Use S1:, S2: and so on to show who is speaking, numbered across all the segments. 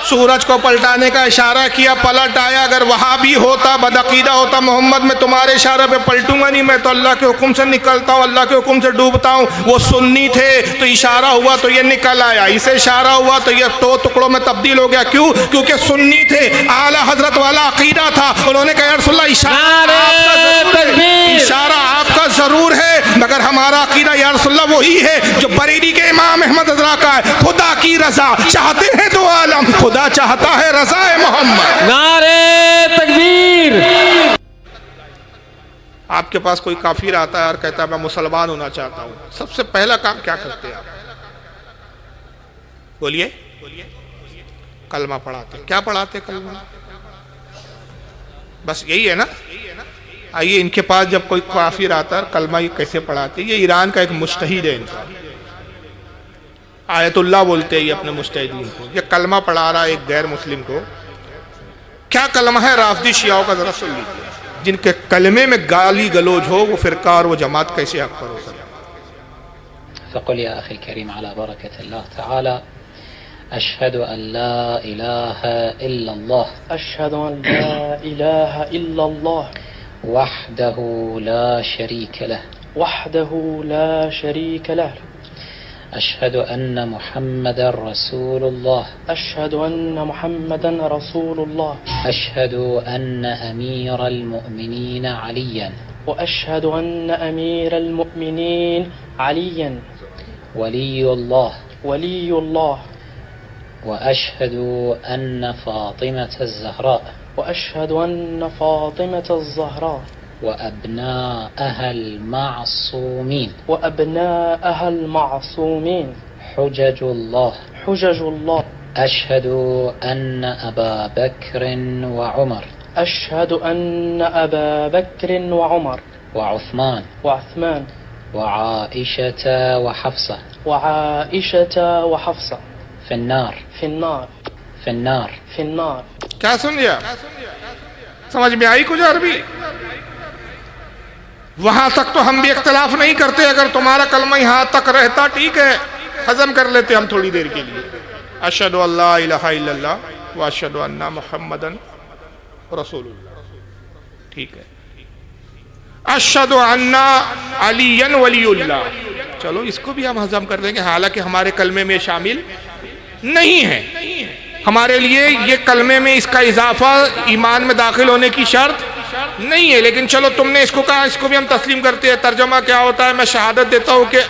S1: سورج کو پلٹانے کا اشارہ کیا، پلٹ آیا۔ اگر وہاں بھی ہوتا، بدعقیدہ ہوتا محمد میں تمہارے اشارہ پہ پلٹوں گا نہیں، میں تو اللہ کے حکم سے نکلتا ہوں، اللہ کے حکم سے ڈوبتا ہوں۔ وہ سنی تھے تو اشارہ ہوا تو یہ نکل آیا، اسے اشارہ ہوا تو یہ دو ٹکڑوں میں تبدیل ہو گیا۔ کیوں؟ کیونکہ سنی تھے، اعلیٰ حضرت والا عقیدہ تھا۔ انہوں نے کہا یا رسول اللہ اشارہ آپ کا ضرور ہے، مگر ہمارا عقیدہ یا رسول اللہ وہی ہے جو بریلی کے امام احمد رضا کا ہے، خدا کی رضا چاہتے ہیں دو عالم، خدا چاہتا ہے رضا محمد۔
S2: نعرہ تکبیر۔
S1: آپ کے پاس کوئی کافر آتا ہے اور کہتا ہے میں مسلمان ہونا چاہتا ہوں، سب سے پہلا کام کیا کرتے ہیں آپ؟ بولیے۔ کلمہ پڑھاتے۔ کیا پڑھاتے کلمہ؟ بس یہی ہے نا؟ آئیے ان کے پاس جب کوئی کافر آتا ہے کلمہ یہ کیسے پڑھاتے؟ یہ ایران کا ایک مجتہد ہے، ان کا آیت اللہ بولتے ہیں یہ اپنے مجتہدین کو۔ یہ کلمہ پڑھا رہا ہے ایک غیر مسلم کو۔ کیا کلمہ ہے رافضی شیعوں کا؟ ذرا سن لیجیے۔ جن کے کلمے میں گالی گلوج ہو، وہ فرقہ اور وہ جماعت کیسے حق پر ہو سکتا؟
S3: فقل يا أخي الكريم على بركة الله تعالى أشهد أن لا إله إلا الله
S4: أشهد أن لا إله إلا الله
S3: وحده لا شريك له
S4: وحده لا شريك له
S3: أشهد أن محمد رسول الله
S4: أشهد أن محمدا رسول الله
S3: أشهد أن أمير المؤمنين عليا
S4: وأشهد أن أمير المؤمنين عليا
S3: ولي الله
S4: ولي الله
S3: وأشهد أن فاطمة الزهراء
S4: وأشهد أن فاطمة الزهراء
S3: وأبناءها المعصومين
S4: وأبناءها المعصومين
S3: حجج الله
S4: حجج الله
S3: أشهد أن أبا بكر وعمر
S4: أشهد أن أبا بكر وعمر
S3: وعثمان
S4: وعثمان
S3: وعائشة وحفصة
S4: وعائشة وحفصة
S3: في النار
S4: في النار
S3: في النار
S4: في النار۔
S1: کیا سن لیا؟ سمجھ میں آئی کچھ عربی؟ وہاں تک تو ہم بھی اختلاف نہیں کرتے، اگر تمہارا کلمہ یہاں تک رہتا ٹھیک ہے، ہضم کر لیتے ہم تھوڑی دیر کے لیے۔ اشہد ان لا الہ الا اللہ واشہد ان محمدن رسول اللہ، ٹھیک ہے۔ اشہد ان علی ولی اللہ، چلو اس کو بھی ہم ہضم کر دیں گے، حالانکہ ہمارے کلمے میں شامل نہیں ہے۔ ہمارے لیے یہ کلمے میں اس کا اضافہ ایمان میں داخل ہونے کی شرط نہیں ہے، لیکن چلو تم نے اس کو کہا، اس کو بھی ہم تسلیم کرتے ہیں۔ ترجمہ کیا ہوتا ہے؟ میں شہادت دیتا ہوں کہ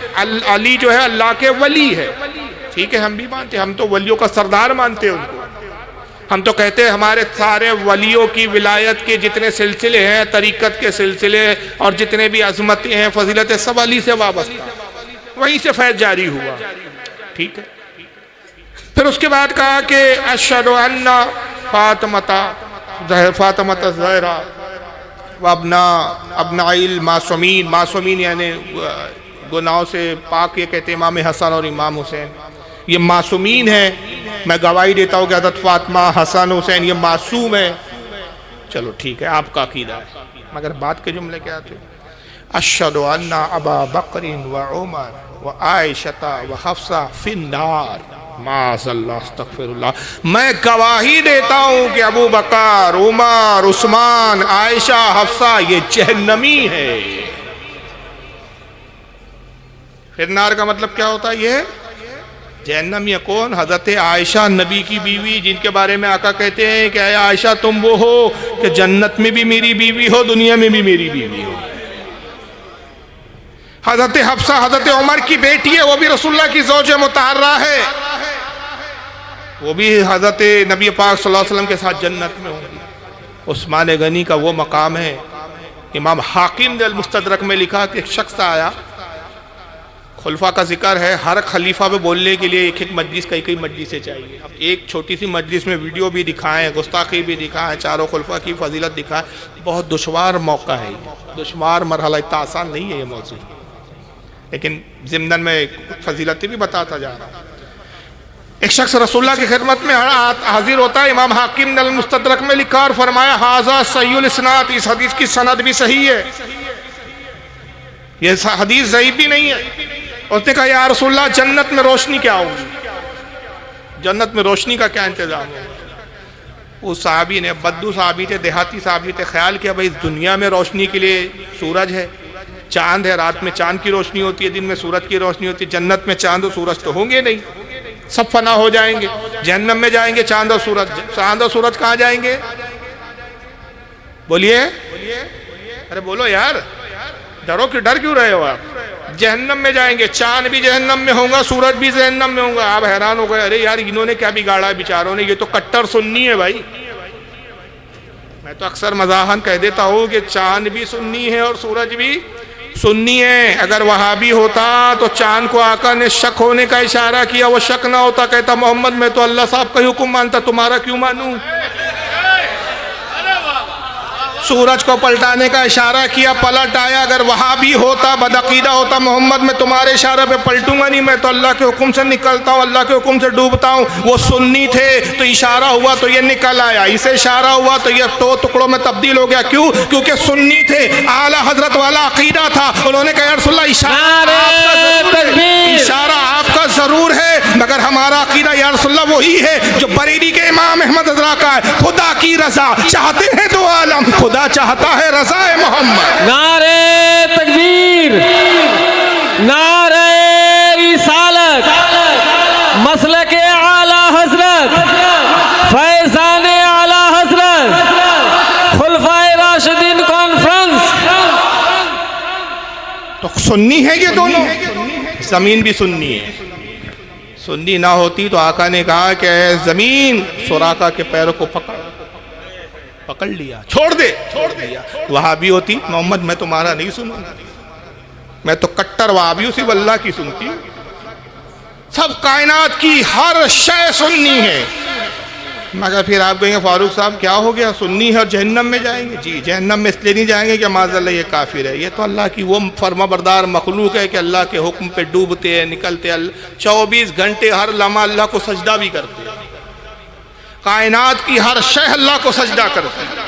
S1: علی جو ہے اللہ کے ولی ہے، ٹھیک ہے، ہم بھی مانتے ہیں، ہم تو ولیوں کا سردار مانتے ہیں ان کو۔ ہم تو کہتے ہیں ہمارے سارے ولیوں کی ولایت کے جتنے سلسلے ہیں، طریقت کے سلسلے اور جتنے بھی عظمتیں ہیں، فضیلتیں، سب علی سے وابستہ، وہیں سے فیض جاری ہوا، ٹھیک ہے۔ پھر اس کے بعد کہا کہ اشہد ان فاطمۃ الزہرا وابناء المعصومین، معصومین یعنی گناہوں سے پاک، یہ کہتے ہیں امام حسن اور امام حسین، یہ معصومین ہیں۔ میں گواہی دیتا ہوں کہ حضرت فاطمہ، حسن، حسین یہ معصوم ہے۔ چلو ٹھیک ہے، آپ کا عقیدہ ہے، مگر بات کے جملے کیا تھے؟ اشہد ان ابا بکر وعمر وعائشہ وحفصہ فی النار، معاذ اللہ، استغفر اللہ، میں گواہی دیتا ہوں کہ ابو بکر، عمر، عثمان، عائشہ، حفصہ یہ جہنمی ہے۔ پھر نار کا مطلب کیا ہوتا ہے؟ یہ جہنمی کون؟ حضرت عائشہ نبی کی بیوی، جن کے بارے میں آقا کہتے ہیں کہ اے عائشہ تم وہ ہو کہ جنت میں بھی میری بیوی ہو، دنیا میں بھی میری بیوی ہو۔ حضرت حفصہ حضرت عمر کی بیٹی ہے، وہ بھی رسول اللہ کی زوج مطہرہ ہے، وہ بھی حضرت نبی پاک صلی اللہ علیہ وسلم کے ساتھ جنت میں ہوں گی۔ عثمان غنی کا وہ مقام ہے، امام حاکم نے المستدرک میں لکھا کہ ایک شخص آیا، خلفاء کا ذکر ہے، ہر خلیفہ پہ بولنے کے لیے ایک ایک مجلس، کئی مجلسیں چاہیے۔ اب ایک چھوٹی سی مجلس میں ویڈیو بھی دکھائیں، گستاخی بھی دکھائیں، چاروں خلفاء کی فضیلت دکھائیں، بہت دشوار موقع ہے، دشوار مرحلہ، اتنا آسان نہیں ہے یہ موضوع، لیکن ضمن میں فضیلتیں بھی بتاتا جا رہا ہوں۔ ایک شخص رسول اللہ کی خدمت میں حاضر ہوتا ہے، امام حاکم نے المستدرک میں لکھا اور فرمایا ھذا صحیح الاسناد، اس حدیث کی سند بھی صحیح ہے، یہ حدیث ضعیف بھی نہیں ہے۔ اس نے کہا یا رسول اللہ جنت میں روشنی کیا ہوگی؟ جنت میں روشنی کا کیا انتظام ہوگا؟ اس صحابی نے، بدو صحابی تھے، دیہاتی صحابی تھے، خیال کیا بھائی اس دنیا میں روشنی کے لیے سورج ہے، چاند ہے، رات میں چاند کی روشنی ہوتی ہے، دن میں سورج کی روشنی ہوتی ہے، جنت میں چاند اور سورج تو ہوں گے نہیں، سب فنا ہو جائیں گے، جہنم میں جائیں گے چاند اور سورج، چاند اور سورج کہاں جائیں گے؟ بولیے، ارے بولو یار، ڈر کیوں رہے ہو آپ؟ جہنم میں جائیں گے، چاند بھی جہنم میں ہوگا، سورج بھی جہنم میں ہوگا۔ آپ حیران ہو گئے، ارے یار انہوں نے کیا بگاڑا ہے بیچاروں نے، یہ تو کٹر سنی ہے بھائی۔ میں تو اکثر مزاحاً کہہ دیتا ہوں کہ چاند بھی سنی ہے اور سورج بھی سنی ہے۔ اگر وہابی ہوتا تو چاند کو آقا نے شک ہونے کا اشارہ کیا، وہ شک نہ ہوتا، کہتا محمد میں تو اللہ صاحب کا حکم مانتا، تمہارا کیوں مانوں؟ سورج کو پلٹانے کا اشارہ کیا، پلٹ آیا۔ اگر وہابی ہوتا، بدعقیدہ ہوتا، محمد میں تمہارے اشارے پہ پلٹوں گا نہیں، میں تو اللہ کے حکم سے نکلتا ہوں، اللہ کے حکم سے ڈوبتا ہوں۔ وہ سنی تھے تو اشارہ ہوا تو یہ نکل آیا، اسے اشارہ ہوا تو یہ دو ٹکڑوں میں تبدیل ہو گیا۔ کیوں؟ کیونکہ سنی تھے، اعلیٰ حضرت والا عقیدہ تھا۔ انہوں نے کہا یا رسول اللہ اشارہ آپ کا ضرور ہے، مگر ہمارا عقیدہ یا رسول اللہ وہی ہے جو بریلی کے امام احمد رضا کا ہے، خدا کی رضا چاہتے ہیں دو عالم، خدا چاہتا ہے رضا محمد۔
S2: نعرہ تکبیر، نعرہ رسالت، مسلک اعلی حضرت، فیضان اعلی حضرت، خلفائے راشدین کانفرنس۔
S1: تو سنی ہے یہ دونوں، زمین بھی سنی ہے۔ سنی نہ ہوتی تو آقا نے کہا کہ اے زمین سراقہ کے پیروں کو پکڑ لیا، چھوڑ دیا۔ وہابی ہوتی، محمد میں تمہارا نہیں سنوں گا، میں تو کٹر وہابی ہوں، صرف اللہ کی سنتی ہوں۔ سب کائنات کی ہر شے سنی ہے، مگر پھر آپ کہیں گے فاروق صاحب کیا ہو گیا، سنی ہے اور جہنم میں جائیں گے؟ جی جہنم میں اس لیے نہیں جائیں گے کہ معاذ اللہ یہ کافر ہے، یہ تو اللہ کی وہ فرما بردار مخلوق ہے کہ اللہ کے حکم پہ ڈوبتے ہیں، نکلتے ہیں، 24 گھنٹے ہر لمحہ اللہ کو سجدہ بھی کرتے ہیں، کائنات کی ہر شے اللہ کو سجدہ کرتے ہیں۔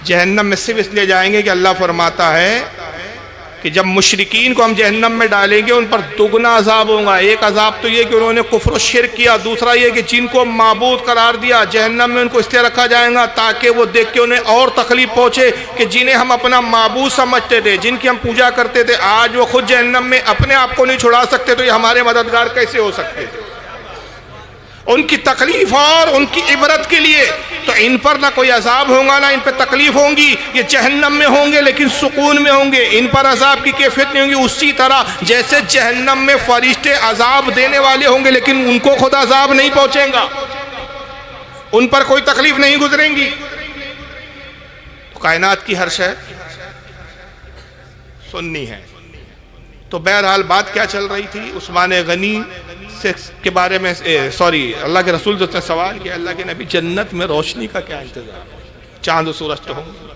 S1: جہنم میں صرف اس لیے جائیں گے کہ اللہ فرماتا ہے کہ جب مشرکین کو ہم جہنم میں ڈالیں گے ان پر دگنا عذاب ہوگا۔ ایک عذاب تو یہ کہ انہوں نے کفر و شرک کیا، دوسرا یہ کہ جن کو معبود قرار دیا جہنم میں ان کو اس لیے رکھا جائے گا تاکہ وہ دیکھ کے انہیں اور تکلیف پہنچے کہ جنہیں ہم اپنا معبود سمجھتے تھے، جن کی ہم پوجا کرتے تھے، آج وہ خود جہنم میں اپنے آپ کو نہیں چھڑا سکتے تو یہ ہمارے مددگار کیسے ہو سکتے تھے؟ ان کی تکلیف اور ان کی عبرت کے لیے تو ان پر نہ کوئی عذاب ہوگا نہ ان پہ تکلیف ہوں گی، یہ جہنم میں ہوں گے لیکن سکون میں ہوں گے، ان پر عذاب کی کیفیت نہیں ہوگی۔ اسی طرح جیسے جہنم میں فرشتے عذاب دینے والے ہوں گے لیکن ان کو خود عذاب نہیں پہنچے گا، ان پر کوئی تکلیف نہیں گزریں گی۔ تو کائنات کی ہر شے سنی ہے۔ تو بہرحال بات کیا چل رہی تھی؟ عثمان غنی کے بارے میں اللہ کے رسول نے سوال کیا، اللہ کے نبی جنت میں روشنی کا کیا انتظام؟ چاند و سورج تو ہوں گے۔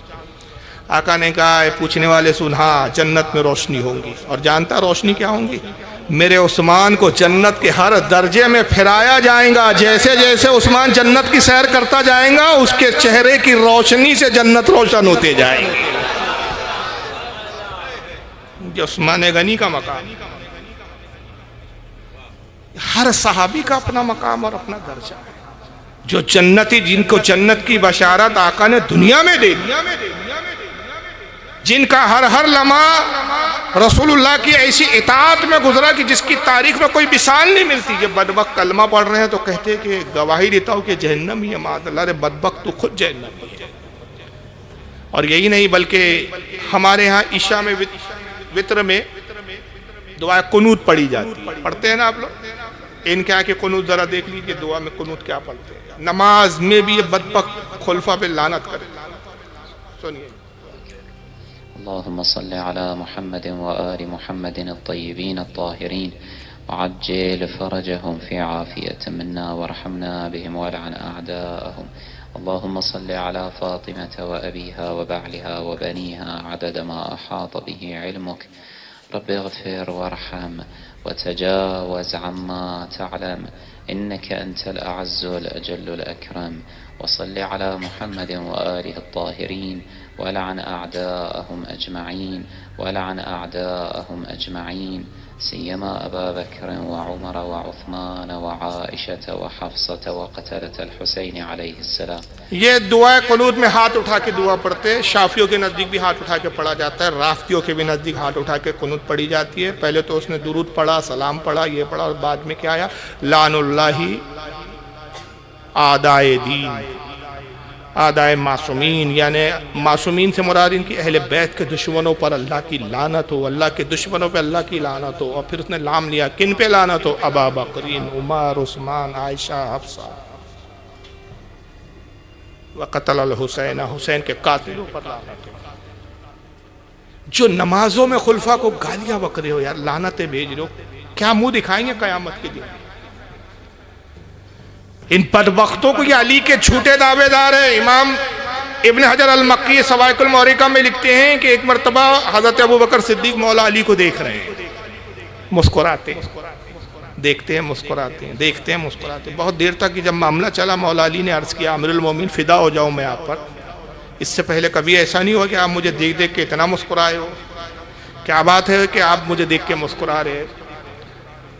S1: آقا نے کہا پوچھنے والے سن، ہاں جنت میں روشنی ہوں گی، اور جانتا روشنی کیا ہوں گی؟ میرے عثمان کو جنت کے ہر درجے میں پھرایا جائے گا، جیسے جیسے عثمان جنت کی سیر کرتا جائے گا اس کے چہرے کی روشنی سے جنت روشن ہوتے جائیں گے۔ یہ عثمان غنی کا مقام، ہر صحابی کا اپنا مقام اور اپنا درجہ ہے۔ جو جنتی، جن کو جنت کی بشارت آقا نے دنیا میں دے دی، جن کا ہر لمحہ رسول اللہ کی ایسی اطاعت میں گزرا کہ جس کی تاریخ میں کوئی مثال نہیں ملتی۔ یہ بدبخت کلمہ پڑھ رہے ہیں تو کہتے کہ گواہی دیتا ہوں کہ جہنم ہی ہے، معاذ اللہ، رے بدبخت تو خود جہنم ہی ہے۔ اور یہی نہیں بلکہ ہمارے ہاں عشاء میں وتر میں دعا قنوت پڑھی جاتی ہے، پڑھتے ہیں نا آپ لوگ؟ ان کے آنکھ قنوت ذرا دیکھ لیجیے، دعا میں قنوت کیا پڑھتے ہیں۔ نماز میں بھی یہ بدبخت خلفاء پہ لعنت کرے۔ سنیے،
S3: اللهم صل على محمد وآل محمد الطيبين الطاهرين وعجل فرجهم في عافية منا وارحمنا بهم والعن أعداءهم. اللهم صل على فاطمة وأبيها وبعلها وبنيها عدد ما أحاط به علمك. رب اغفر وارحم وتجاوز عما تعلم إنك أنت الأعز والأجل الأكرم وصل على محمد وآله الطاهرين ولعن أعداءهم أجمعين ولعن أعداءهم أجمعين سيما أبا بكر وعمر وعثمان وعائشة وحفصة وقتلة الحسين عليه السلام.
S1: یہ دعا قنوت میں ہاتھ اٹھا کے دعا پڑھتے ہیں. شافیوں کے نزدیک بھی ہاتھ اٹھا کے پڑھا جاتا ہے, رافتیوں کے بھی نزدیک ہاتھ اٹھا کے قنوت پڑھی جاتی ہے. پہلے تو اس نے درود پڑھا, سلام پڑھا, یہ پڑھا, اور بعد میں کیا آیا؟ لعن اللہ اعدائے دین, اعدائے معصومین, یعنی معصومین سے مراد ان کی اہل بیت کے دشمنوں پر اللہ کی لعنت ہو, اللہ کے دشمنوں پہ اللہ کی لعنت ہو. اور پھر اس نے نام لیا کن پہ لعنت ہو؟ ابا بکرین, عمر, عثمان, عائشہ, حفصہ. وقتل الحسین, حسین کے قاتلوں پر لعنت ہو. جو نمازوں میں خلفاء کو گالیاں بک رہے ہو یار, لعنتیں بھیج رہے ہو, کیا منہ دکھائیں گے قیامت کے دن؟ ان بدبختوں کو یہ علی کے جھوٹے دعوے دار ہیں. امام ابن حجر المکی سوائق المورقہ میں لکھتے ہیں کہ ایک مرتبہ حضرت ابوبکر صدیق مولا علی کو دیکھ رہے ہیں, مسکراتے ہیں, دیکھتے ہیں مسکراتے ہیں, دیکھتے ہیں مسکراتے ہیں. بہت دیر تک جب معاملہ چلا, مولا علی نے عرض کیا, امیر المومنین فدا ہو جاؤں میں آپ پر, اس سے پہلے کبھی ایسا نہیں ہوا کہ آپ مجھے دیکھ دیکھ کے اتنا مسکرائے ہو. کیا بات ہے کہ آپ مجھے دیکھ کے مسکرا رہے ہیں؟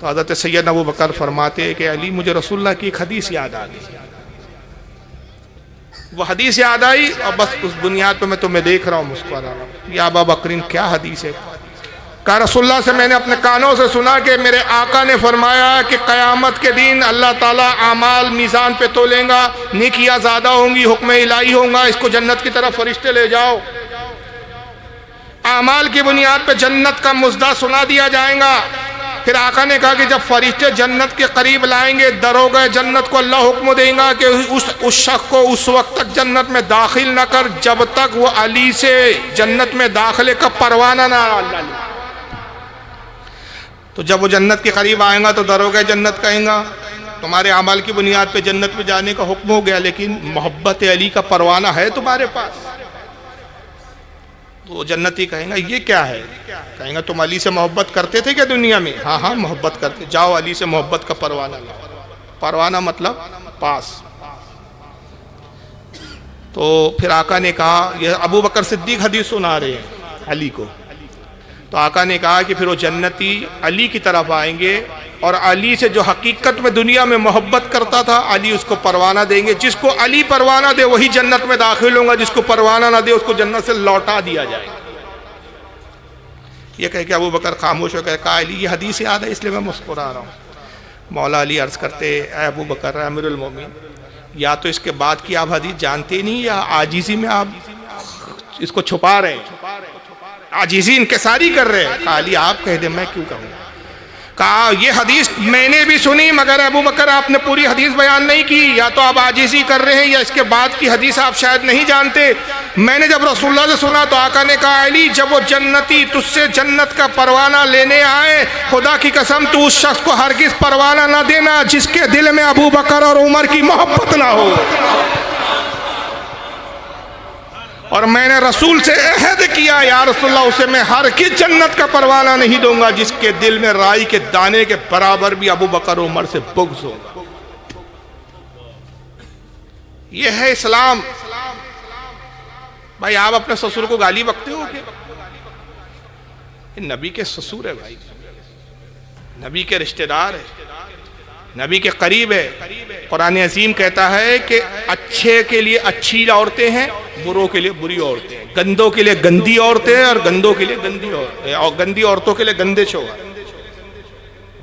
S1: تو حضرت سید ابوبکر فرماتے ہیں کہ علی مجھے رسول اللہ کی ایک حدیث یاد آ گئی. وہ حدیث یاد آئی اور بس اس بنیاد پہ میں تمہیں دیکھ رہا ہوں, مسکرا رہا ہوں. یا ابا بکرین کیا حدیث ہے؟ کہا رسول اللہ سے میں نے اپنے کانوں سے سنا کہ میرے آقا نے فرمایا کہ قیامت کے دن اللہ تعالیٰ اعمال میزان پہ تولیں گا, نیکیاں زیادہ ہوں گی, حکم الہی ہوں گا, اس کو جنت کی طرف فرشتے لے جاؤ. اعمال کی بنیاد پہ جنت کا مزدہ سنا دیا جائے گا. پھر آقا نے کہا کہ جب فرشتے جنت کے قریب لائیں گے, دروغہ جنت کو اللہ حکم دیں گا کہ اس شخص کو اس وقت تک جنت میں داخل نہ کر جب تک وہ علی سے جنت میں داخلے کا پروانہ نہ لے. تو جب وہ جنت کے قریب آئیں گا تو دروغہ جنت کہیں گا تمہارے اعمال کی بنیاد پہ جنت میں جانے کا حکم ہو گیا, لیکن محبت علی کا پروانہ ہے تمہارے پاس. تو جنتی کہیں گا یہ کیا ہے؟ کہیں گا تم علی سے محبت کرتے تھے کیا دنیا میں؟ ہاں ہاں محبت کرتے. جاؤ علی سے محبت کا پروانہ لاؤ. پروانہ مطلب پاس. تو پھر آقا نے کہا, یہ ابو بکر صدیق حدیث سنا رہے ہیں علی کو, تو آقا نے کہا کہ پھر وہ جنتی علی کی طرف آئیں گے اور علی سے جو حقیقت میں دنیا میں محبت کرتا تھا علی اس کو پروانہ دیں گے. جس کو علی پروانہ دے وہی جنت میں داخل ہوں گا, جس کو پروانہ نہ دے اس کو جنت سے لوٹا دیا جائے گا. یہ کہہ کہ ابو بکر خاموش ہو گئے. کہا علی یہ حدیث یاد ہے اس لیے میں مسکرا رہا ہوں. مولا علی عرض کرتے, اے ابو بکر امیر المومنین, یا تو اس کے بعد کی آپ حدیث جانتے نہیں یا عاجزی میں آپ اس کو چھپا رہے ہیں, عاجزی انکساری کر رہے ہیں. کہا علی آپ کہہ دیں میں کیوں کہوں. کہا یہ حدیث میں نے بھی سنی مگر ابو بکر آپ نے پوری حدیث بیان نہیں کی, یا تو آپ عاجزی کر رہے ہیں یا اس کے بعد کی حدیث آپ شاید نہیں جانتے. میں نے جب رسول اللہ سے سنا تو آقا نے کہا علی جب وہ جنتی تجھ سے جنت کا پروانہ لینے آئے, خدا کی قسم تو اس شخص کو ہرگز پروانہ نہ دینا جس کے دل میں ابو بکر اور عمر کی محبت نہ ہو. اور میں نے رسول سے عہد کیا یا رسول اللہ اسے میں ہرگز جنت کا پروانہ نہیں دوں گا جس کے دل میں رائی کے دانے کے برابر بھی ابو بکر و عمر سے بغض ہوگا. یہ ہے اسلام. بھائی آپ اپنے سسر کو گالی بکتے ہو کہ یہ نبی کے سسر ہے, بھائی نبی کے رشتہ دار ہے, نبی کے قریب ہے. قرآن عظیم کہتا ہے کہ اچھے کے لیے اچھی عورتیں ہیں, بروں کے لیے بری عورتیں ہیں, گندوں کے لیے گندی عورتیں ہیں اور گندوں کے لیے گندی عورتیں, اور گندی عورتوں کے لیے گندے شوہر.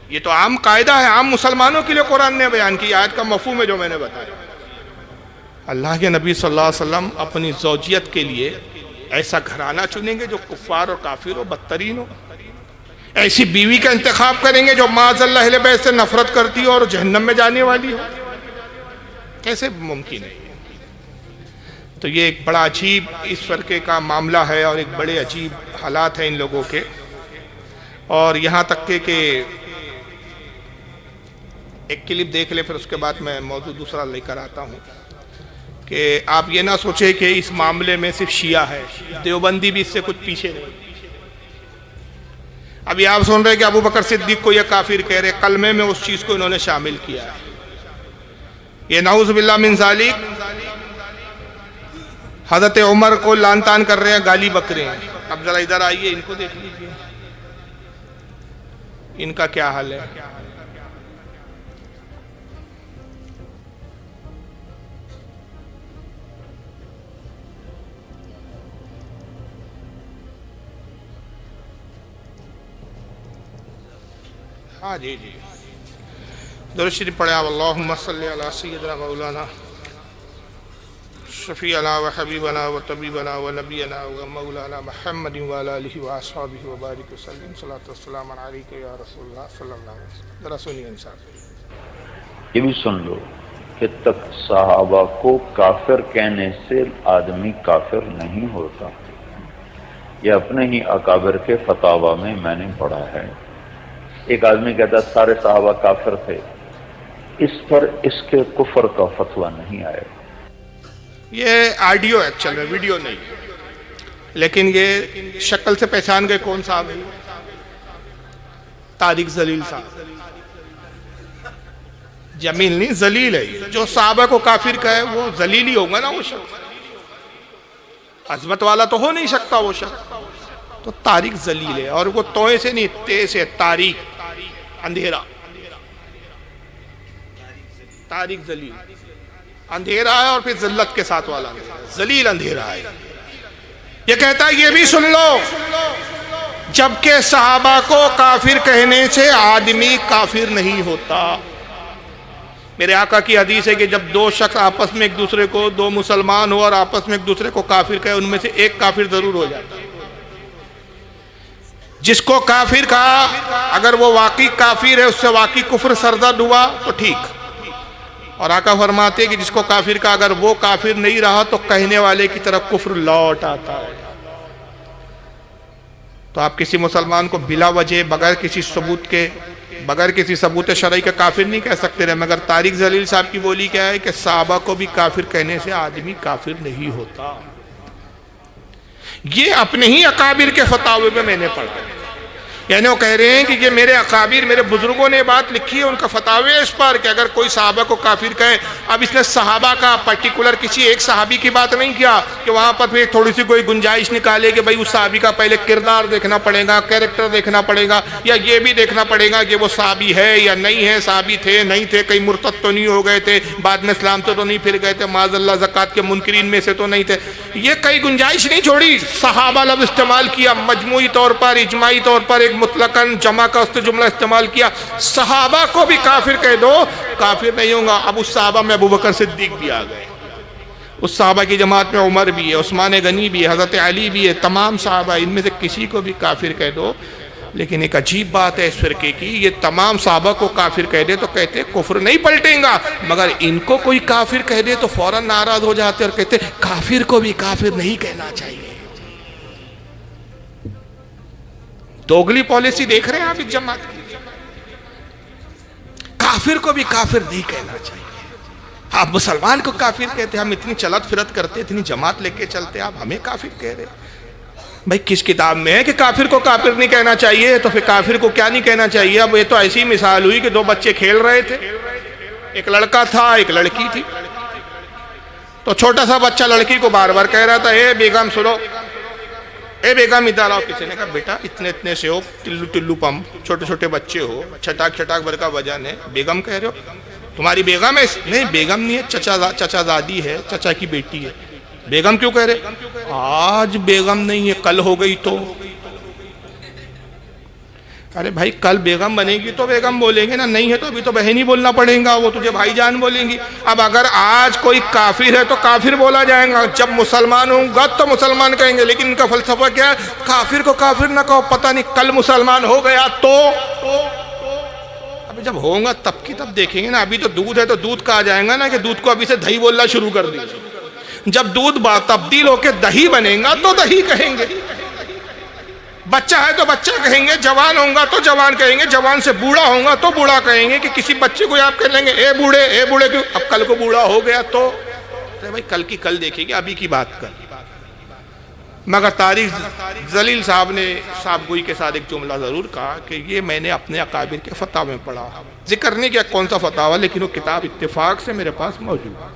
S1: یہ تو عام قاعدہ ہے, عام مسلمانوں کے لیے قرآن نے بیان کی. آیت کا مفہوم ہے جو میں نے بتایا. اللہ کے نبی صلی اللہ علیہ وسلم اپنی زوجیت کے لیے ایسا گھرانہ چنیں گے جو کفار اور کافر ہو, بدترین ہو. ایسی بیوی کا انتخاب کریں گے جو معاذ اللہ اہل بیت سے نفرت کرتی ہو اور جہنم میں جانے والی ہو. کیسے ممکن ہے؟ تو یہ ایک بڑا عجیب اس فرقے کا معاملہ ہے اور ایک بڑے عجیب حالات ہیں ان لوگوں کے. اور یہاں تک کہ ایک کلپ دیکھ لیں پھر اس کے بعد میں موضوع دوسرا لے کر آتا ہوں کہ آپ یہ نہ سوچیں کہ اس معاملے میں صرف شیعہ ہے, دیوبندی بھی اس سے کچھ پیچھے نہیں. ابھی آپ سن رہے کہ ابو بکر صدیق کو یہ کافر کہہ رہے, کلمے میں اس چیز کو انہوں نے شامل کیا ہے. یہ نعوذ باللہ من ذالک حضرت عمر کو لان تان کر رہے ہیں، گالی بک رہے ہیں۔ اب ذرا ادھر آئیے، ان کو دیکھ لیجیے ان کا کیا حال ہے۔ ہاں جی جی، درود شریف پڑھے آپ۔ اللہم صلی علی سیدنا مولانا شفیعنا و حبیبنا و طبیبنا و نبینا و مولانا محمد و علی آلہ و اصحابہ و بارک وسلم، صلاۃ والسلام علیک یا رسول اللہ صلی اللہ علیہ وسلم۔ ذرا سنیے انصاف۔
S5: یہ بھی سن لو کہ تک صحابہ کو کافر کہنے سے آدمی کافر نہیں ہوتا۔ یہ اپنے ہی اکابر کے فتاوی میں نے پڑھا ہے۔ ایک آدمی کہتا سارے صحابہ کافر تھے، اس پر اس کے کفر کا فتویٰ نہیں آئے۔
S1: یہ آڈیو ایکچوئل ہے، ویڈیو نہیں، لیکن یہ شکل سے پہچان گئے کون صاحب ہے؟ طارق ذلیل صاحب۔ جمیل نہیں، ذلیل ہے یہ۔ جو صحابہ کو کافر کہے وہ ذلیل ہی ہوگا نا وہ شخص، عظمت والا تو ہو نہیں سکتا وہ شخص۔ تو طارق ذلیل ہے، اور وہ توئے سے نہیں، تے سے، طارق اندھیرا، طارق ذلیل اندھیرا ہے، اور پھر ذلت کے ساتھ والا ذلیل اندھیرا ہے۔ یہ کہتا ہے یہ بھی سن لو، جبکہ صحابہ کو کافر کہنے سے آدمی کافر نہیں ہوتا۔ میرے آقا کی حدیث ہے کہ جب دو شخص آپس میں ایک دوسرے کو، دو مسلمان ہو اور آپس میں ایک دوسرے کو کافر کہے، ان میں سے ایک کافر ضرور ہو جاتا ہے۔ جس کو کافر کہا اگر وہ واقعی کافر ہے، اس سے واقعی کفر سرزد ہوا تو ٹھیک، اور آقا فرماتے ہیں کہ جس کو کافر کہا اگر وہ کافر نہیں رہا تو کہنے والے کی طرف کفر لوٹ آتا ہے۔ تو آپ کسی مسلمان کو بلا وجہ، بغیر کسی ثبوت کے، بغیر کسی ثبوت شرعی کا کافر نہیں کہہ سکتے رہے۔ مگر طارق ذلیل صاحب کی بولی کیا ہے کہ صحابہ کو بھی کافر کہنے سے آدمی کافر نہیں ہوتا۔ یہ اپنے ہی اکابر کے فتاوی میں میں نے پڑھا، یعنی وہ کہہ رہے ہیں کہ یہ میرے اکابر، میرے بزرگوں نے بات لکھی ہے، ان کا فتاوی ہے اس پر کہ اگر کوئی صحابہ کو کافر کہے۔ اب اس نے صحابہ کا پرٹیکولر کسی ایک صحابی کی بات نہیں کیا کہ وہاں پر پھر تھوڑی سی کوئی گنجائش نکالے کہ بھائی اس صحابی کا پہلے کردار دیکھنا پڑے گا، کیریکٹر دیکھنا پڑے گا، یا یہ بھی دیکھنا پڑے گا کہ وہ صحابی ہے یا نہیں ہے، صحابی تھے نہیں تھے، کہیں مرتد تو نہیں ہو گئے تھے، بعد میں اسلام سے تو نہیں پھر گئے تھے، معاذ اللہ زکوٰۃ کے منکرین میں سے تو نہیں تھے۔ یہ کئی گنجائش نہیں چھوڑی، صحابہ لفظ استعمال کیا، مجموعی طور پر، اجماعی طور پر، ایک مطلقاً جمع کا اس جملہ استعمال کیا۔ صحابہ کو بھی کافر کہہ دو، کافر نہیں ہوں گا۔ اب اس صحابہ میں ابو بکر صدیق بھی آ گئے، اس صحابہ کی جماعت میں عمر بھی ہے، عثمان غنی بھی ہے، حضرت علی بھی ہے، تمام صحابہ، ان میں سے کسی کو بھی کافر کہہ دو۔ لیکن ایک عجیب بات ہے اس فرقے کی، یہ تمام صحابہ کو کافر کہہ دے تو کہتے کفر نہیں پلٹیں گا، مگر ان کو کوئی کافر کہہ دے تو فوراً ناراض ہو جاتے اور کہتے کافر کو بھی کافر نہیں کہنا چاہیے۔ دوگلی پالیسی دیکھ رہے ہیں آپ اس جماعت کی، کافر کو بھی کافر نہیں کہنا چاہیے۔ آپ مسلمان کو کافر کہتے ہیں، ہم اتنی چلت پھرت کرتے، اتنی جماعت لے کے چلتے، آپ ہمیں کافر کہہ رہے ہیں۔ بھائی کس کتاب میں ہے کہ کافر کو کافر نہیں کہنا چاہیے؟ تو پھر کافر کو کیا نہیں کہنا چاہیے؟ اب یہ تو ایسی مثال ہوئی کہ دو بچے کھیل رہے تھے، ایک لڑکا تھا ایک لڑکی تھی، تو چھوٹا سا بچہ لڑکی کو بار بار کہہ رہا تھا اے بیگم سنو، اے بیگم ادھر آؤ۔ کسی نے کہا بیٹا اتنے سے ہو، ٹلو پم، چھوٹے چھوٹے بچے ہو، چھٹاک بھر کا وجن ہے، بیگم کہہ رہے ہو؟ تمہاری بیگم ہے؟ نہیں بیگم نہیں ہے، چچا زادی ہے، چچا کی بیٹی ہے۔ بیگم کیوں کہہ رہے؟ آج بیگم نہیں ہے، کل ہو گئی تو؟ ارے بھائی کل بیگم بنے گی تو بیگم بولیں گے نا، نہیں ہے تو ابھی تو بہن ہی بولنا پڑے گا، وہ تجھے بھائی جان بولیں گی۔ اب اگر آج کوئی کافر ہے تو کافر بولا جائے گا، جب مسلمان ہوں گا تو مسلمان کہیں گے، لیکن ان کا فلسفہ کیا ہے؟ کافر کو کافر نہ کہو، پتہ نہیں کل مسلمان ہو گیا تو؟ ابھی جب ہوگا تب کی تب دیکھیں گے نا، ابھی تو دودھ ہے تو دودھ کہا جائے گا نا کہ دودھ کو ابھی سے دہی بولنا شروع کر دیجیے۔ جب دودھ تبدیل ہو کے دہی بنے گا تو دہی کہیں گے، بچہ ہے تو بچہ کہیں گے، جوان ہوں گا تو جوان کہیں گے، جوان سے بوڑھا ہوں گا تو بوڑھا کہیں گے۔ کہ کسی بچے کو آپ کہہ لیں گے اے بوڑھے کیوں؟ اب کل کو بوڑھا ہو گیا تو بھائی کل کی کل دیکھیں گے، ابھی کی بات کر۔ مگر تاریخ ذلیل صاحب نے صاحب گوئی کے ساتھ ایک جملہ ضرور کہا کہ یہ میں نے اپنے اکابر کے فتاوے میں پڑھا، ذکر نہیں کیا کون سا فتاوہ، لیکن وہ کتاب اتفاق سے میرے پاس موجود ہے۔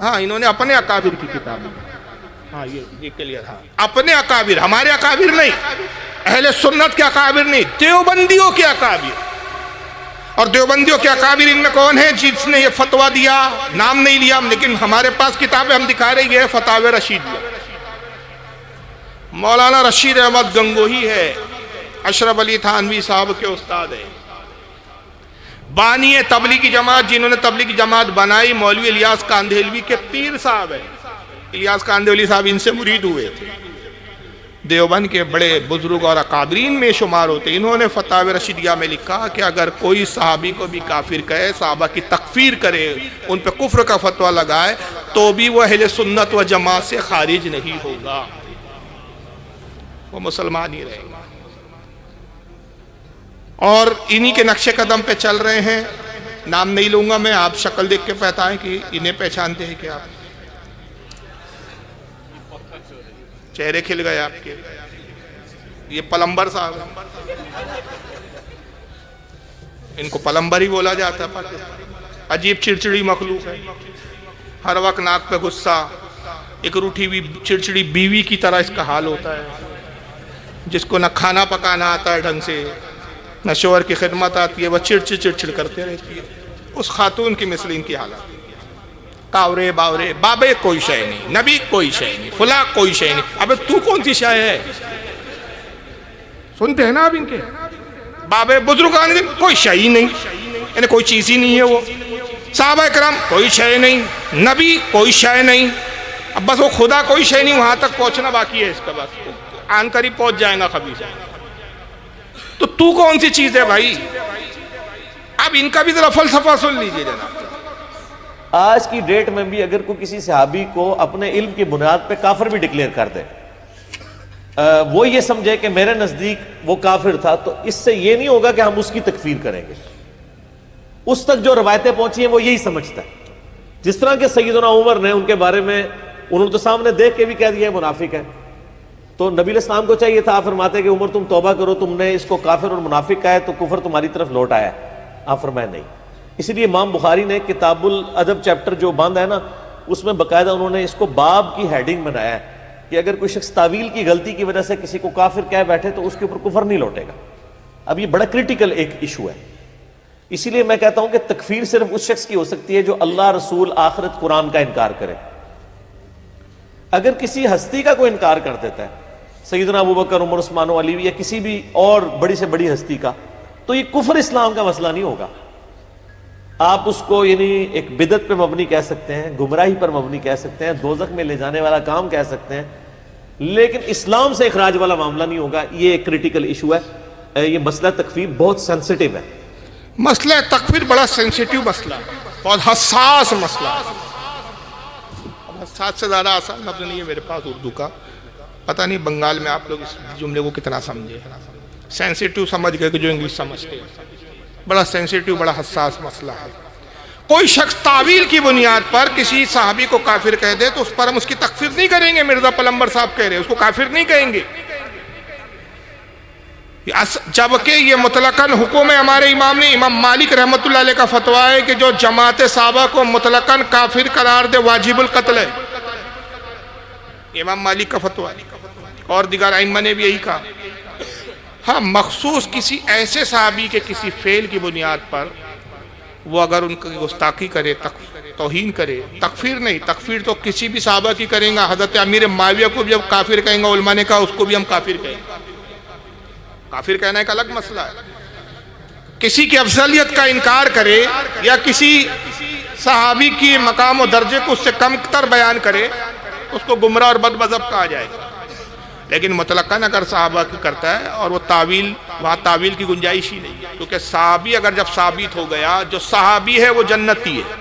S1: ہاں انہوں نے اپنے اکابر کی کتاب، ہاں یہ کلیئر، ہاں اپنے اکابر، ہمارے اکابر نہیں، اہل سنت کے اکابر نہیں، دیوبندیوں کے اکابر۔ اور دیوبندیوں کے اکابر ان میں کون ہیں جس نے یہ فتویٰ دیا؟ نام نہیں لیا لیکن ہمارے پاس کتابیں ہم دکھا رہے ہیں، فتاوی رشیدیہ، مولانا رشید احمد گنگوہی ہے، اشرف علی تھانوی صاحب کے استاد ہیں، بانی تبلیغی جماعت، جنہوں نے تبلیغی جماعت بنائی مولوی الیاس کاندھیلوی کے پیر صاحب ہیں۔ الیاس کاندھیلوی صاحب ان سے مرید ہوئے تھے، دیوبند کے بڑے بزرگ اور اکابرین میں شمار ہوتے۔ انہوں نے فتاوی رشیدیہ میں لکھا کہ اگر کوئی صحابی کو بھی کافر کہے، صحابہ کی تکفیر کرے، ان پہ کفر کا فتویٰ لگائے، تو بھی وہ اہل سنت و جماعت سے خارج نہیں ہوگا، وہ مسلمان ہی رہے گا۔ اور انہی کے نقش قدم پہ چل رہے ہیں، نام نہیں لوں گا میں، آپ شکل دیکھ کے پہچانیں کہ انہیں پہچانتے ہیں کیا؟ چہرے کھل گئے آپ کے، یہ پلمبر صاحب ہیں، ان کو پلمبر ہی بولا جاتا ہے پاکستان۔ عجیب چڑچڑی مخلوق ہے، ہر وقت ناک پہ غصہ، ایک روٹھی ہوئی چڑچڑی بیوی کی طرح اس کا حال ہوتا ہے، جس کو نہ کھانا پکانا آتا ہے ڈھنگ سے، نہ شوہر کی خدمت آتی ہے، وہ چڑچڑ کرتے رہتی ہے۔ اس خاتون کی مثل ان کی حالت، کاورے باورے، بابے کوئی شے نہیں، نبی کوئی شے نہیں، فلاں کوئی شے نہیں۔ ابے تو کون سی شے ہے؟ سنتے ہیں نا آپ ان کے بابے بزرگان کوئی شے ہی نہیں، یعنی کوئی چیز ہی نہیں ہے وہ، صحابہ کرام کوئی شے نہیں، نبی کوئی شے نہیں، اب بس وہ خدا کوئی شے نہیں، وہاں تک پہنچنا باقی ہے اس کا، بس آن کر ہی پہنچ جائے گا خبیث۔ تو کون سی چیز ہے بھائی؟ اب ان کا بھی ذرا فلسفہ سن لیجئے جناب۔
S6: آج کی ڈیٹ میں بھی اگر کوئی کسی صحابی کو اپنے علم کی بنیاد پہ کافر بھی ڈکلیئر کر دے، وہ یہ سمجھے کہ میرے نزدیک وہ کافر تھا، تو اس سے یہ نہیں ہوگا کہ ہم اس کی تکفیر کریں گے۔ اس تک جو روایتیں پہنچی ہیں وہ یہی سمجھتا ہے، جس طرح کہ سیدنا عمر نے ان کے بارے میں، انہوں نے تو سامنے دیکھ کے بھی کہہ دیا ہے منافق ہے، تو نبی علیہ السلام کو چاہیے تھا، آپ فرماتے کہ عمر تم توبہ کرو، تم نے اس کو کافر اور منافق کہا ہے تو کفر تمہاری طرف لوٹ آیا ہے، آپ فرمائے نہیں۔ اسی لیے امام بخاری نے کتاب الادب چیپٹر جو بند ہے نا، اس میں باقاعدہ انہوں نے اس کو باب کی ہیڈنگ بنایا ہے کہ اگر کوئی شخص تعویل کی غلطی کی وجہ سے کسی کو کافر کہہ بیٹھے تو اس کے اوپر کفر نہیں لوٹے گا۔ اب یہ بڑا کرٹیکل ایک ایشو ہے، اسی لیے میں کہتا ہوں کہ تکفیر صرف اس شخص کی ہو سکتی ہے جو اللہ، رسول، آخرت، قرآن کا انکار کرے۔ اگر کسی ہستی کا کوئی انکار کر دیتا ہے، سیدنا ابوبکر، عمر، عثمان و علی، یا کسی بھی اور بڑی سے بڑی ہستی کا، تو یہ کفر اسلام کا مسئلہ نہیں ہوگا۔ آپ اس کو یعنی ایک بدعت پہ مبنی کہہ سکتے ہیں، گمراہی پر مبنی کہہ سکتے ہیں، دوزخ میں لے جانے والا کام کہہ سکتے ہیں، لیکن اسلام سے اخراج والا معاملہ نہیں ہوگا۔ یہ ایک کریٹیکل ایشو ہے، یہ مسئلہ تکفیر بہت سینسیٹیو ہے۔
S1: مسئلہ تکفیر بڑا سینسیٹیو مسئلہ ہے، بہت حساس مسئلہ ہے۔ حساس سے زیادہ آسان لفظ نہیں ہے میرے پاس اردو کا، پتہ نہیں بنگال میں آپ لوگ اس جملے کو کتنا سمجھے۔ سینسیٹیو سمجھ گئے کہ جو انگلش سمجھتے ہیں، بڑا سینسیٹیو، بڑا حساس مسئلہ ہے۔ کوئی شخص تعویل کی بنیاد پر کسی صحابی کو کافر کہہ دے تو اس پر ہم اس کی تکفیر نہیں کریں گے، مرزا پلمبر صاحب کہہ رہے ہیں، اس کو کافر نہیں کہیں گے، جبکہ یہ مطلقاً حکم ہے ہمارے امام نے، امام مالک رحمۃ اللہ علیہ کا فتویٰ ہے کہ جو جماعت صحابہ کو مطلقاً کافر قرار دے واجب القتل ہے، امام مالک کا فتویٰ، اور دیگر ائمہ نے بھی یہی کہا۔ ہاں مخصوص کسی ایسے صحابی کے کسی فعل کی بنیاد پر وہ اگر ان کی گستاخی کرے، توہین کرے، تکفیر نہیں، تکفیر تو کسی بھی صحابہ کی کریں گا، حضرت امیر معاویہ کو بھی جب کافر کہیں گا علماء نے کہا اس کو بھی ہم کافر کہیں گے، کافر کہنا ایک الگ مسئلہ ہے۔ کسی کی افضلیت کا انکار کرے یا کسی صحابی کی مقام و درجے کو اس سے کم تر بیان کرے، اس کو گمراہ اور بد مذہب کہا جائے گا، لیکن مطلقاً اگر صحابہ کی کرتا ہے اور وہ تعویل، وہاں تعویل کی گنجائش ہی نہیں ہے، کیونکہ صحابی اگر جب ثابت ہو گیا، جو صحابی ہے وہ جنتی ہے،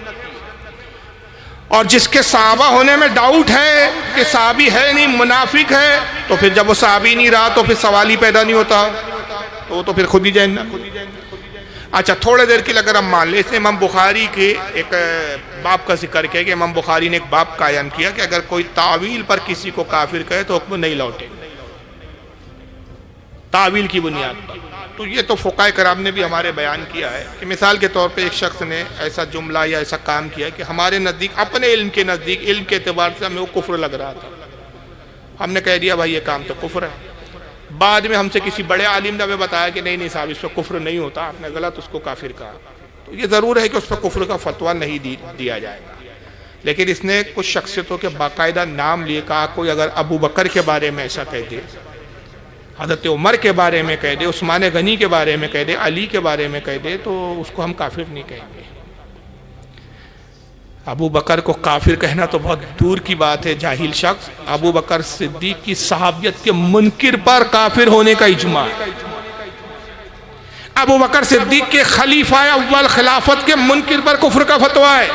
S1: اور جس کے صحابہ ہونے میں ڈاؤٹ ہے کہ صحابی ہے نہیں، منافق ہے، تو پھر جب وہ صحابی نہیں رہا تو پھر سوال ہی پیدا نہیں ہوتا، تو وہ تو پھر خود ہی جہنم۔ اچھا تھوڑے دیر کے لیے اگر ہم مان لیں، اس نے امام بخاری کے ایک باب کا ذکر کیا کہ امام بخاری نے ایک باب قائم کیا کہ اگر کوئی تعویل پر کسی کو کافر کہے تو حکم نہیں لوٹے، تعویل کی بنیاد پر۔ تو یہ تو فقہاء کرام نے بھی ہمارے بیان کیا ہے کہ مثال کے طور پہ ایک شخص نے ایسا جملہ یا ایسا کام کیا کہ ہمارے نزدیک، اپنے علم کے نزدیک، علم کے اعتبار سے ہمیں وہ کفر لگ رہا تھا، ہم نے کہہ دیا بھائی یہ کام تو کفر ہے۔ بعد میں ہم سے کسی بڑے عالم نے ہمیں بتایا کہ نہیں صاحب اس پہ کفر نہیں ہوتا، آپ نے غلط اس کو کافر کہا، تو یہ ضرور ہے کہ اس پہ کفر کا فتویٰ نہیں دیا جائے گا۔ لیکن اس نے کچھ شخصیتوں کے باقاعدہ نام لیے، کہا کوئی اگر ابو بکر کے بارے میں ایسا کہہ دے، حضرت عمر کے بارے میں کہہ دے، عثمان غنی کے بارے میں کہہ دے، علی کے بارے میں کہہ دے، تو اس کو ہم کافر نہیں کہیں گے۔ ابو بکر کو کافر کہنا تو بہت دور کی بات ہے، جاہل شخص۔ ابو بکر صدیق کی صحابیت کے منکر پر کافر ہونے کا اجماع ہے۔ ابو بکر صدیق کے خلیفہ اول خلافت کے منکر پر کفر کا فتویٰ ہے،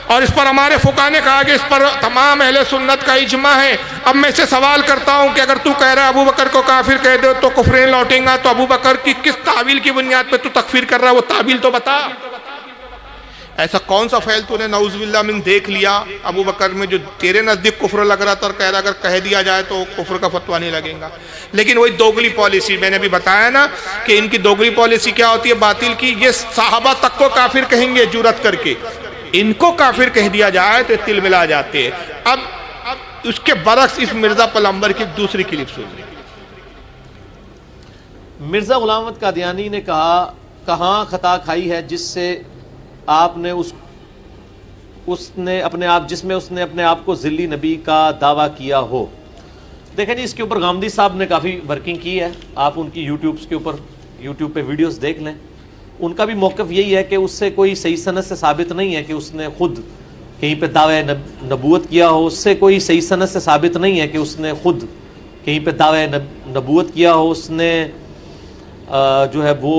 S1: اور اس پر ہمارے فقہاء نے کہا کہ اس پر تمام اہل سنت کا اجماع ہے۔ اب میں سے سوال کرتا ہوں کہ اگر تو کہہ رہا ہے ابو بکر کو کافر کہہ دو تو کفر نہیں لوٹیں گا، تو ابو بکر کی کس تعویل کی بنیاد پہ تو تکفیر کر رہا ہے، وہ تعویل تو بتا۔ ایسا کون سا فعل تو نے نعوذ باللہ من دیکھ لیا ابو بکر میں جو تیرے نزدیک کفر لگ رہا تھا اور کہہ رہا اگر کہہ دیا جائے تو کفر کا فتویٰ نہیں لگے گا؟ لیکن وہی دوگلی پالیسی میں نے بھی بتایا نا کہ ان کی دوگلی پالیسی کیا ہوتی ہے باطل کی، یہ صحابہ تک کو کافر کہیں گے جرأت کر کے، ان کو کافر کہہ دیا جائے تو تل ملا جاتے ہیں۔ اب اس کے برعکس اس مرزا پلمبر کی دوسری کلپ سن لیں۔
S6: مرزا غلام احمد قادیانی نے کہا کہاں خطا کھائی ہے جس سے آپ نے اس نے اپنے آپ کو ذلی نبی کا دعویٰ کیا ہو۔ دیکھیں جی، اس کے اوپر غامدی صاحب نے کافی ورکنگ کی ہے، آپ ان کی یوٹیوب پہ ویڈیوز دیکھ لیں۔ ان کا بھی موقف یہی ہے کہ اس سے کوئی صحیح سند سے ثابت نہیں ہے کہ اس نے خود کہیں پہ دعوی نبوت کیا ہو، اس سے کوئی صحیح سند سے ثابت نہیں ہے کہ اس نے خود کہیں پہ دعوی نبوت کیا ہو۔ اس نے جو ہے وہ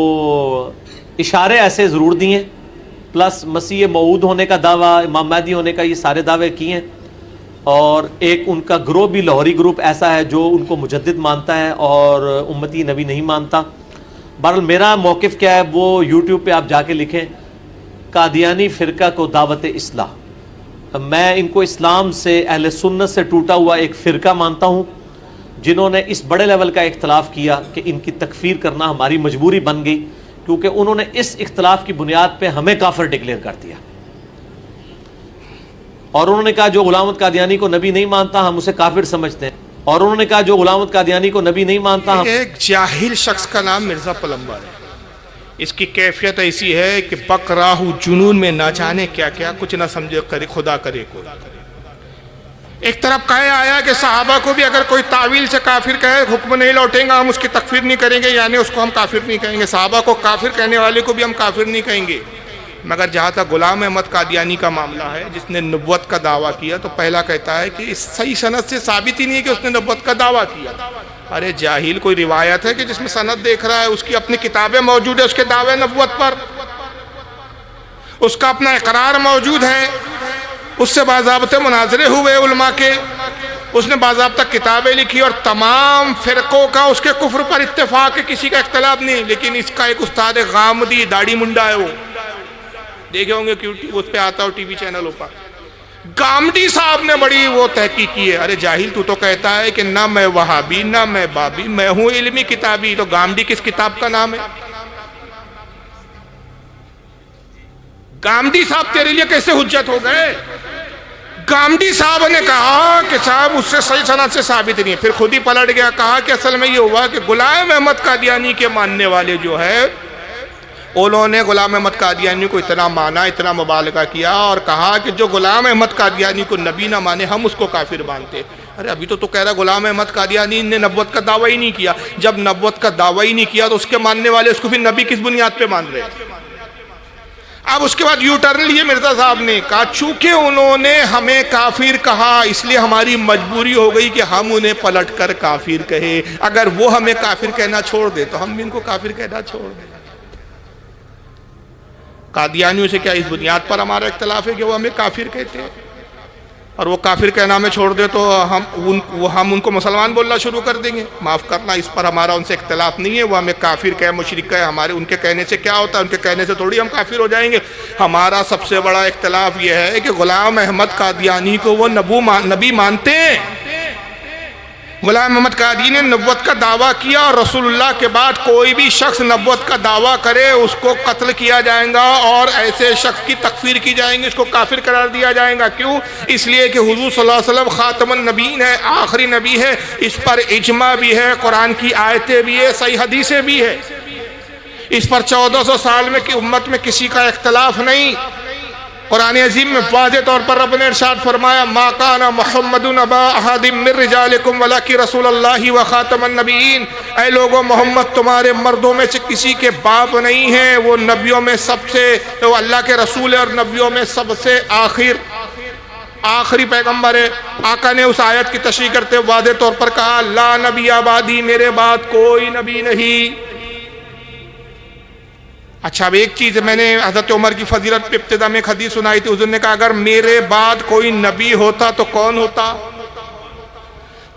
S6: اشارے ایسے ضرور دیے، پلس مسیح موعود ہونے کا دعویٰ، امام مہدی ہونے کا، یہ سارے دعوے کیے ہیں۔ اور ایک ان کا گروہ بھی لاہوری گروپ ایسا ہے جو ان کو مجدد مانتا ہے اور امتی نبی نہیں مانتا۔ بہرحال میرا موقف کیا ہے وہ یوٹیوب پہ آپ جا کے لکھیں، قادیانی فرقہ کو دعوت اصلاح۔ میں ان کو اسلام سے، اہل سنت سے ٹوٹا ہوا ایک فرقہ مانتا ہوں، جنہوں نے اس بڑے لیول کا اختلاف کیا کہ ان کی تکفیر کرنا ہماری مجبوری بن گئی، کیونکہ انہوں نے اس اختلاف کی بنیاد پہ ہمیں کافر ڈکلیئر کر دیا، اور انہوں نے کہا جو غلام احمد قادیانی کو نبی نہیں مانتا ہم اسے کافر سمجھتے ہیں، اور انہوں نے کہا جو غلام احمد قادیانی کو نبی نہیں مانتا ہم۔
S1: ایک جاہل شخص کا نام مرزا پلمبر ہے، اس کی کیفیت ایسی ہے کہ بک راہو جنون میں نہ جانے کیا کیا، کچھ نہ سمجھے کرے خدا کرے کو۔ ایک طرف کہا آیا کہ صحابہ کو بھی اگر کوئی تعویل سے کافر کہے حکم نہیں لوٹیں گا، ہم اس کی تکفیر نہیں کریں گے، یعنی اس کو ہم کافر نہیں کہیں گے، صحابہ کو کافر کہنے والے کو بھی ہم کافر نہیں کہیں گے۔ مگر جہاں تک غلام احمد قادیانی کا معاملہ ہے جس نے نبوت کا دعویٰ کیا، تو پہلا کہتا ہے کہ اس صحیح سند سے ثابت ہی نہیں ہے کہ اس نے نبوت کا دعویٰ کیا۔ ارے جاہل، کوئی روایت ہے کہ جس میں سند دیکھ رہا ہے، اس کی اپنی کتابیں موجود ہے اس کے دعوے نبوت پر، اس کا اپنا اقرار موجود ہے، اس سے باضابطے مناظرے ہوئے علماء کے، اس نے باضابطہ کتابیں لکھی، اور تمام فرقوں کا اس کے کفر پر اتفاق ہے، کسی کا اختلاف نہیں۔ لیکن اس کا ایک استاد غامدی داڑھی منڈا ہے، وہ دیکھے ہوں گے کہ اس پہ آتا ہو ٹی وی چینلوں پر، غامدی صاحب نے بڑی وہ تحقیق کی ہے۔ ارے جاہل، تو کہتا ہے کہ نہ میں وہابی نہ میں بابی، میں ہوں علمی کتابی، تو غامدی کس کتاب کا نام ہے؟ غامدی صاحب تیرے لیے کیسے حجت ہو گئے؟ غامدی صاحب نے کہا کہ صاحب اس سے صحیح سند سے ثابت نہیں ہے، پھر خود ہی پلٹ گیا، کہا کہ اصل میں یہ ہوا کہ غلام احمد قادیانی کے ماننے والے جو ہے انہوں نے غلام احمد قادیانی کو اتنا مانا، اتنا مبالغہ کیا، اور کہا کہ جو غلام احمد قادیانی کو نبی نہ مانے ہم اس کو کافر مانتے۔ ارے ابھی تو کہہ رہا غلام احمد قادیانی نے نبوت کا دعویٰ ہی نہیں کیا، جب نبوت کا دعویٰ ہی نہیں کیا تو اس کے ماننے والے اس کو پھر نبی کس بنیاد پہ مان رہے ہیں؟ اب اس کے بعد یو ٹرن لیے مرزا صاحب نے، کہا چونکہ انہوں نے ہمیں کافر کہا اس لیے ہماری مجبوری ہو گئی کہ ہم انہیں پلٹ کر کافر کہے، اگر وہ ہمیں کافر کہنا چھوڑ دے تو ہم بھی ان کو کافر کہنا چھوڑ دیں۔ قادیانیوں سے کیا اس بنیاد پر ہمارا اختلاف ہے کہ وہ ہمیں کافر کہتے ہیں؟ اور وہ کافر کہنا میں چھوڑ دے تو ہم ان کو مسلمان بولنا شروع کر دیں گے. معاف کرنا، اس پر ہمارا ان سے اختلاف نہیں ہے. وہ ہمیں کافر کہے، مشرک کہے، ہمارے ان کے کہنے سے کیا ہوتا ہے؟ ان کے کہنے سے تھوڑی ہم کافر ہو جائیں گے. ہمارا سب سے بڑا اختلاف یہ ہے کہ غلام احمد قادیانی کو وہ نبی مانتے ہیں. غلام احمد قادیانی نے نبوت کا دعویٰ کیا، اور رسول اللہ کے بعد کوئی بھی شخص نبوت کا دعویٰ کرے اس کو قتل کیا جائے گا، اور ایسے شخص کی تکفیر کی جائیں گی، اس کو کافر قرار دیا جائے گا. کیوں؟ اس لیے کہ حضور صلی اللہ علیہ وسلم خاتم النبیین ہے، آخری نبی ہے. اس پر اجماع بھی ہے، قرآن کی آیتیں بھی ہے، صحیح حدیثیں بھی ہے. اس پر 1400 سال میں کی امت میں کسی کا اختلاف نہیں. قرآن عظیم میں واضح طور پر رب نے ارشاد فرمایا: ما کان محمد ابا احد من رجالکم ولکن رسول اللہ وخاتم النبیین. اے لوگو، محمد تمہارے مردوں میں سے کسی کے باپ نہیں ہیں، وہ نبیوں میں سب سے، وہ اللہ کے رسول ہے اور نبیوں میں سب سے آخری پیغمبر ہے. آقا نے اس آیت کی تشریح کرتے واضح طور پر کہا: لا نبی آبادی، میرے بعد کوئی نبی نہیں. اچھا، اب ایک چیز میں نے حضرت عمر کی فضیلت پہ ابتدا میں ایک حدیث سنائی تھی. حضور نے کہا اگر میرے بعد کوئی نبی ہوتا تو کون ہوتا؟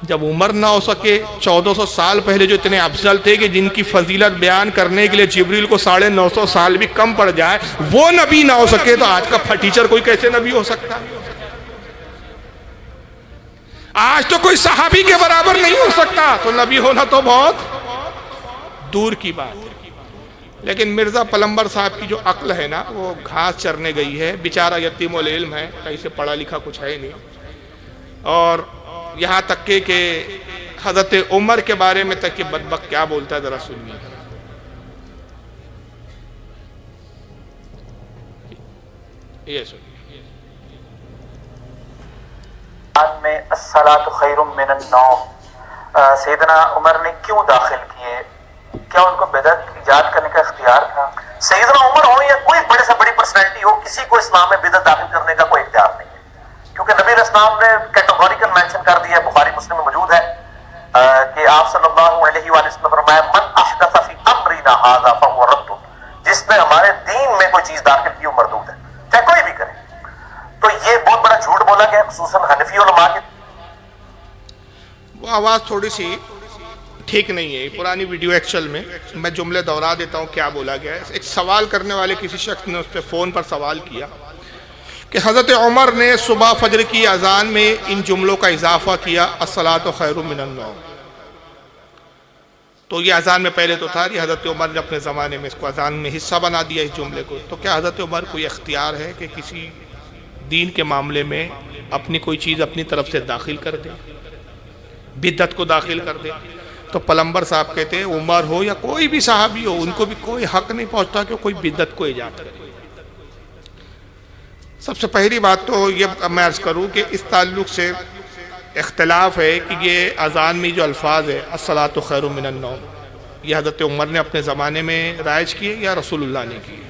S1: جب عمر نہ ہو سکے، 1400 سال پہلے جو اتنے افضل تھے کہ جن کی فضیلت بیان کرنے کے لیے جبریل کو 950 سال بھی کم پڑ جائے، وہ نبی نہ ہو سکے تو آج کا پھٹیچر کوئی کیسے نبی ہو سکتا؟ آج تو کوئی صحابی کے برابر نہیں ہو سکتا، تو نبی ہونا تو بہت دور کی بات ہے. لیکن مرزا پلمبر صاحب کی جو عقل ہے نا، وہ گھاس چرنے گئی ہے. بیچارہ یتیم العلم ہے، کہیں سے پڑھا لکھا کچھ ہے نہیں. اور یہاں تک کہ حضرت عمر کے بارے میں تک کہ بدبخت کیا بولتا ہے، ذرا سنیے. یہ سنیے.
S7: میں الصلاۃ خیر من النوم سیدنا عمر نے کیوں داخل کیے؟ کیا ان کو بدعت ایجاد کرنے کا اختیار تھا؟ سیدنا عمر ہو یا کوئی بڑے سے بڑی پرسنالٹی ہو، کسی کو اسلام میں بدعت داخل کرنے کا کوئی اختیار نہیں ہے، کیونکہ نبی علیہ السلام نے کیٹیگوریکل مینشن کر دیا، بخاری مسلم میں موجود ہے کہ آپ صلی اللہ علیہ وآلہ وسلم نے فرمایا: من احدث فی امرنا ھذا فہو رد. جس نے ہمارے دین میں کوئی چیز داخل کی وہ مردود ہے، چاہے کوئی بھی کرے. تو یہ بہت بڑا جھوٹ بولا گیا، خصوصاً حنفی علماء کی.
S1: وہ آواز تھوڑی سی ٹھیک نہیں ہے، پرانی ویڈیو ایکچوئل میں جملے دہرا دیتا ہوں کیا بولا گیا ہے. ایک سوال کرنے والے کسی شخص نے اس پہ فون پر سوال کیا کہ حضرت عمر نے صبح فجر کی اذان میں ان جملوں کا اضافہ کیا: الصلاۃ خیر من النوم. تو یہ اذان میں پہلے تو تھا، یہ حضرت عمر نے اپنے زمانے میں اس کو اذان میں حصہ بنا دیا اس جملے کو. تو کیا حضرت عمر کو یہ اختیار ہے کہ کسی دین کے معاملے میں اپنی کوئی چیز اپنی طرف سے داخل کر دے، بدعت کو داخل کر دے؟ تو پلمبر صاحب کہتے ہیں عمر ہو یا کوئی بھی صحابی ہو، ان کو بھی کوئی حق نہیں پہنچتا کہ کوئی بدعت کو ایجاد کرے. سب سے پہلی بات تو یہ میں عرض کروں کہ اس تعلق سے اختلاف ہے کہ یہ اذان میں جو الفاظ ہے الصلاۃ خیر من النوم، یہ حضرت عمر نے اپنے زمانے میں رائج کیے یا رسول اللہ نے کیے؟